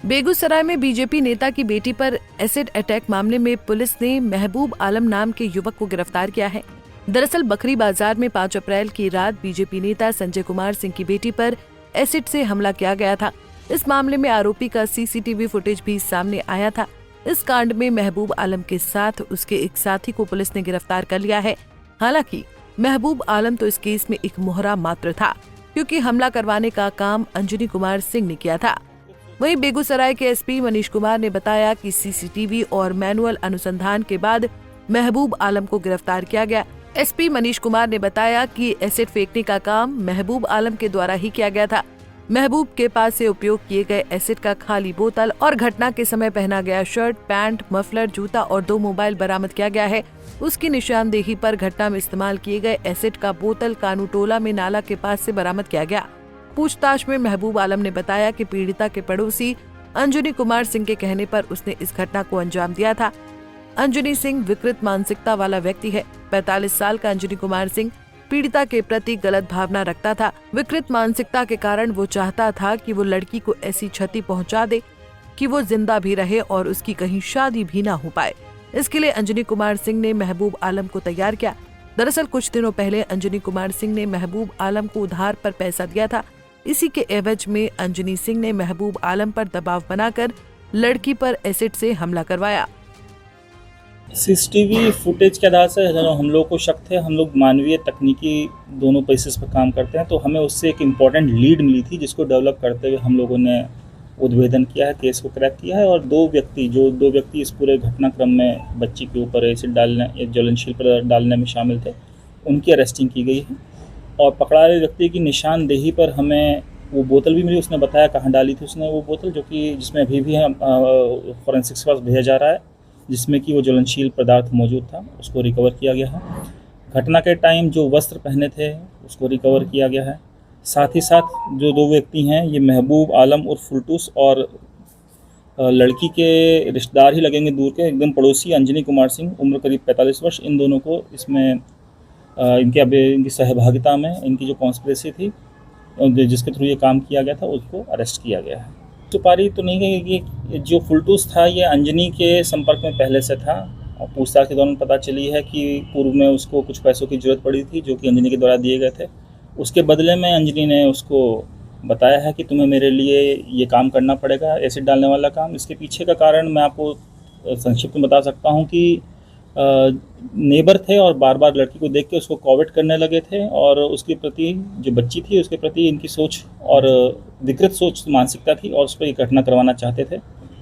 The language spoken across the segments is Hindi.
बेगूसराय में बीजेपी नेता की बेटी पर एसिड अटैक मामले में पुलिस ने महबूब आलम नाम के युवक को गिरफ्तार किया है। दरअसल बकरी बाजार में 5 अप्रैल की रात बीजेपी नेता संजय कुमार सिंह की बेटी पर एसिड से हमला किया गया था। इस मामले में आरोपी का सीसीटीवी फुटेज भी सामने आया था। इस कांड में महबूब आलम के साथ उसके एक साथी को पुलिस ने गिरफ्तार कर लिया है। हालांकि महबूब आलम तो इस केस में एक मोहरा मात्र था, क्योंकि हमला करवाने का काम अंजनी कुमार सिंह ने किया था। वहीं बेगूसराय के एसपी मनीष कुमार ने बताया कि सीसीटीवी और मैनुअल अनुसंधान के बाद महबूब आलम को गिरफ्तार किया गया। एसपी मनीष कुमार ने बताया कि एसिड फेंकने का काम महबूब आलम के द्वारा ही किया गया था। महबूब के पास से उपयोग किए गए एसिड का खाली बोतल और घटना के समय पहना गया शर्ट, पैंट, मफलर, जूता और 2 मोबाइल बरामद किया गया है। उसकी निशानदेही पर घटना में इस्तेमाल किए गए एसिड का बोतल कानूटोला में नाला के पास से बरामद किया गया। पूछताछ में महबूब आलम ने बताया कि पीड़िता के पड़ोसी अंजनी कुमार सिंह के कहने पर उसने इस घटना को अंजाम दिया था। अंजनी सिंह विकृत मानसिकता वाला व्यक्ति है। 45 साल का अंजनी कुमार सिंह पीड़िता के प्रति गलत भावना रखता था। विकृत मानसिकता के कारण वो चाहता था कि वो लड़की को ऐसी क्षति पहुंचा दे कि वो जिंदा भी रहे और उसकी कहीं शादी भी ना हो पाए। इसके लिए अंजनी कुमार सिंह ने महबूब आलम को तैयार किया। दरअसल कुछ दिनों पहले अंजनी कुमार सिंह ने महबूब आलम को उधार पर पैसा दिया था। इसी के एवज में अंजनी सिंह ने महबूब आलम पर दबाव बनाकर लड़की पर एसिड से हमला करवाया। सीसीटीवी फुटेज के आधार से हम लोग को शक थे। हम लोग मानवीय तकनीकी दोनों बेसिस पर काम करते हैं, तो हमें उससे एक इम्पॉर्टेंट लीड मिली थी, जिसको डेवलप करते हुए हम लोगों ने उद्भेदन किया है, केस को क्रैक किया है और दो व्यक्ति इस पूरे घटनाक्रम में बच्ची के ऊपर एसिड डालने, ज्वलनशील पदार्थ डालने में शामिल थे, उनकी अरेस्टिंग की गई है। और पकड़ा गए व्यक्ति की निशानदेही पर हमें वो बोतल भी मिली। उसने बताया कहाँ डाली थी उसने वो बोतल, जो कि जिसमें अभी भी फॉरेंसिक्स के पास भेजा जा रहा है, जिसमें कि वो ज्वलनशील पदार्थ मौजूद था, उसको रिकवर किया गया है। घटना के टाइम जो वस्त्र पहने थे उसको रिकवर किया गया है। साथ ही साथ जो 2 व्यक्ति हैं, ये महबूब आलम और फुलटूस और लड़की के रिश्तेदार ही लगेंगे, दूर के एकदम पड़ोसी अंजनी कुमार सिंह, उम्र करीब 45 वर्ष। इन दोनों को इसमें इनकी सहभागिता में इनकी जो कॉन्स्पिरेसी थी, जिसके थ्रू ये काम किया गया था, उसको अरेस्ट किया गया है। सुपारी तो नहीं कहेगी कि जो फुलटूस था ये अंजनी के संपर्क में पहले से था और पूछताछ के दौरान पता चली है कि पूर्व में उसको कुछ पैसों की जरूरत पड़ी थी, जो कि अंजनी के द्वारा दिए गए थे। उसके बदले में अंजनी ने उसको बताया है कि तुम्हें मेरे लिए ये काम करना पड़ेगा, एसिड डालने वाला काम। इसके पीछे का कारण मैं आपको संक्षिप्त में बता सकता हूँ कि नेबर थे और बार बार लड़की को देख के उसको कॉवेट करने लगे थे और उसके प्रति जो बच्ची थी उसके प्रति इनकी सोच और विकृत सोच मानसिकता थी और उस पर ये घटना करवाना चाहते थे,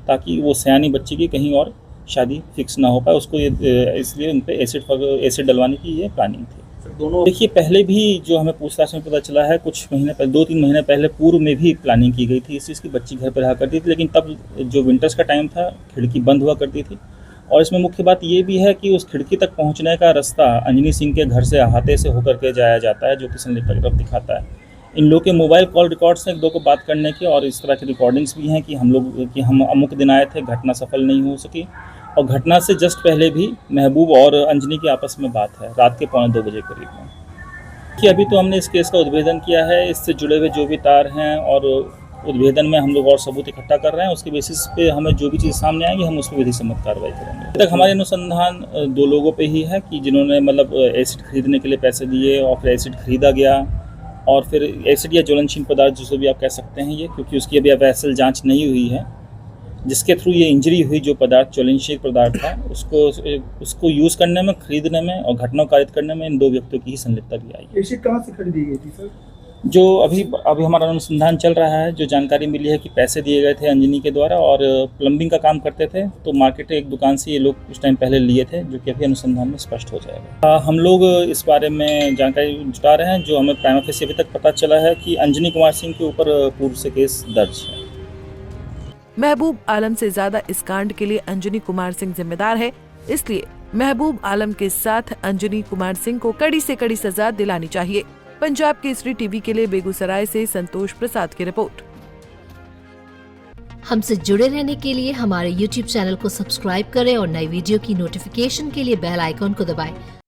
ताकि वो सयानी बच्ची की कहीं और शादी फिक्स ना हो पाए। उसको ये इसलिए उन पर एसिड डलवाने की ये प्लानिंग थी। दोनों देखिए, पहले भी जो हमें पूछताछ में पता चला है, कुछ महीने पहले 2-3 महीने पहले पूर्व में भी प्लानिंग की गई थी इस चीज़ की। बच्ची घर पर रहा करती थी, लेकिन तब जो विंटर्स का टाइम था, खिड़की बंद हुआ करती थी। और इसमें मुख्य बात ये भी है कि उस खिड़की तक पहुंचने का रास्ता अंजनी सिंह के घर से अहाते से होकर के जाया जाता है, जो कि संलिप्तता की तरफ दिखाता है। इन लोग के मोबाइल कॉल रिकॉर्ड्स हैं 1-2 को बात करने के, और इस तरह की रिकॉर्डिंग्स भी हैं कि हम अमुक दिन आए थे, घटना सफल नहीं हो सकी। और घटना से जस्ट पहले भी महबूब और अंजनी की आपस में बात है, रात के 1:45 बजे करीब में। कि अभी तो हमने इस केस का उद्भेदन किया है, इससे जुड़े हुए जो भी तार हैं और उद्भेदन में हम लोग और सबूत इकट्ठा कर रहे हैं। उसके बेसिस पे हमें जो भी चीज़ सामने आएगी हम उस पर विधि सम्मत कार्रवाई करेंगे। अभी तक हमारे अनुसंधान 2 लोगों पे ही है कि जिन्होंने मतलब एसिड खरीदने के लिए पैसे दिए और फिर एसिड खरीदा गया, और फिर एसिड या ज्वलनशील पदार्थ जिसे भी आप कह सकते हैं ये, क्योंकि उसकी अभी अवैध जाँच नहीं हुई है, जिसके थ्रू ये इंजरी हुई, जो पदार्थ ज्वलनशील पदार्थ था, उसको यूज़ करने में, खरीदने में और घटना को कारित करने में इन 2 व्यक्तियों की ही संलिप्तता भी आई। एसिड कहाँ से खरीदी गई थी सर? जो अभी हमारा अनुसंधान चल रहा है, जो जानकारी मिली है कि पैसे दिए गए थे अंजनी के द्वारा और प्लम्बिंग का काम करते थे, तो मार्केट एक दुकान से ये लोग कुछ टाइम पहले लिए थे, जो कि अभी अनुसंधान में स्पष्ट हो जाएगा। हम लोग इस बारे में जानकारी जुटा रहे हैं। जो हमें प्राइमा फेसी अभी तक पता चला है कि अंजनी कुमार सिंह के ऊपर पूर्व से केस दर्ज है। महबूब आलम से ज्यादा इस कांड के लिए अंजनी कुमार सिंह जिम्मेदार है, इसलिए महबूब आलम के साथ अंजनी कुमार सिंह को कड़ी से कड़ी सजा दिलानी चाहिए। पंजाब केसरी टीवी के लिए बेगूसराय से संतोष प्रसाद की रिपोर्ट। हमसे जुड़े रहने के लिए हमारे YouTube चैनल को सब्सक्राइब करें और नई वीडियो की नोटिफिकेशन के लिए बेल आइकॉन को दबाएं।